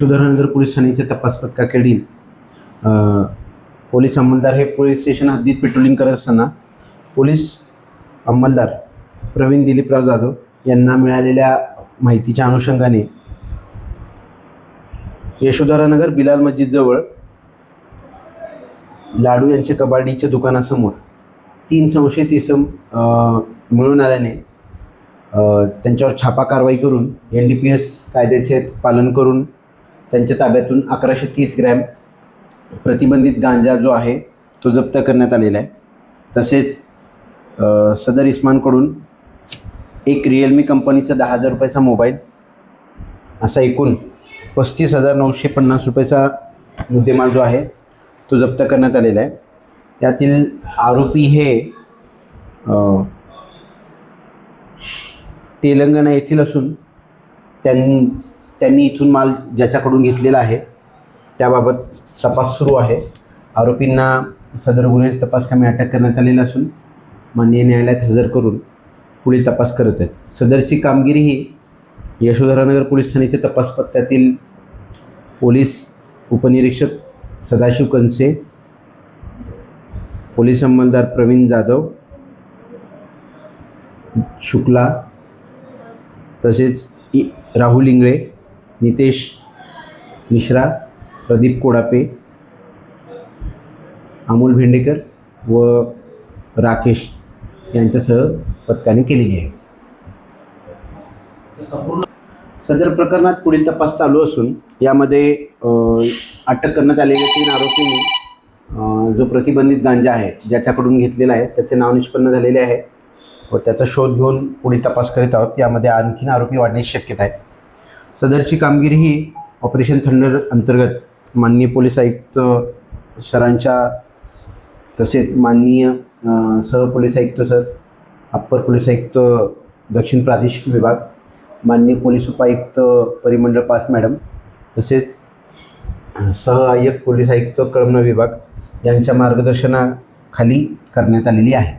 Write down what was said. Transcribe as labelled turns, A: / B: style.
A: Yashodhara Nagar police ठाण्याच्या तपास पथकाकडील police अंमलदार हे पोलीस स्टेशन हद्दीत पेट्रोलिंग करत असताना पोलीस अंमलदार प्रवीण दिलीपराव जाधव यांना मिळालेल्या माहितीच्या अनुषंगाने यशोधरानगर बिलाल मस्जिदजवळ लाडू यांच्या कबाडीच्या दुकानासमोर 3 संशयित इसम मिळून आल्याने त्यांच्यावर छापा कारवाई करून NDPS कायद्याचे पालन करून त्यांच्या ताब्यातून 1130 ग्रॅम प्रतिबंधित गांजा जो आहे तो जप्त करण्यात आलेला आहे। तसेच सदर इस्मांकडून एक रिअलमी कंपनीचा 10,000 रुपयाचा मोबाईल असा एकूण 35,950 रुपयाचा मुद्देमाल जो आहे तो जप्त करण्यात आलेला आहे। यातील आरोपी हे तेलंगणा येथील असून त्यांनी इथून माल ज्याच्याकडून घेतलेला आहे त्याबाबत तपास सुरू आहे। आरोपींना सदर गुन्हे तपासकामी अटक करण्यात आलेला असून माननीय न्यायालयात हजर करून पुढील तपास करत आहेत। सदरची कामगिरी ही यशोधरानगर पोलीस ठाण्याच्या तपास पथकातील पोलीस उपनिरीक्षक सदाशिव कनसे, पोलीस अंमलदार प्रवीण जाधव शुक्ला, तसेच राहुल इंगळे, नितेश मिश्रा, प्रदीप कोडापे, अमोल भेंडेकर व राकेश यांच्यासह पथकाने केलेली आहे। सदर प्रकरणात पुढील तपास चालू असून यामध्ये अटक करण्यात आलेल्या 3 आरोपींनी जो प्रतिबंधित गांजा आहे ज्याच्याकडून घेतलेला आहे त्याचे नाव निष्पन्न झालेले आहे व त्याचा शोध घेऊन पुढील तपास करीत आहोत। यामध्ये आणखीन आरोपी वाढण्याची शक्यता आहे। सदरची कामगिरी ही ऑपरेशन थंडर अंतर्गत माननीय पोलीस आयुक्त सरांच्या तसेच माननीय सहपोलीस आयुक्त सर, अप्पर पोलीस आयुक्त दक्षिण प्रादेशिक विभाग, माननीय पोलीस उपायुक्त परिमंडळ 5 मॅडम तसेच सहाय्यक पोलीस आयुक्त कळमना विभाग यांच्या मार्गदर्शनाखाली करण्यात आलेली आहे।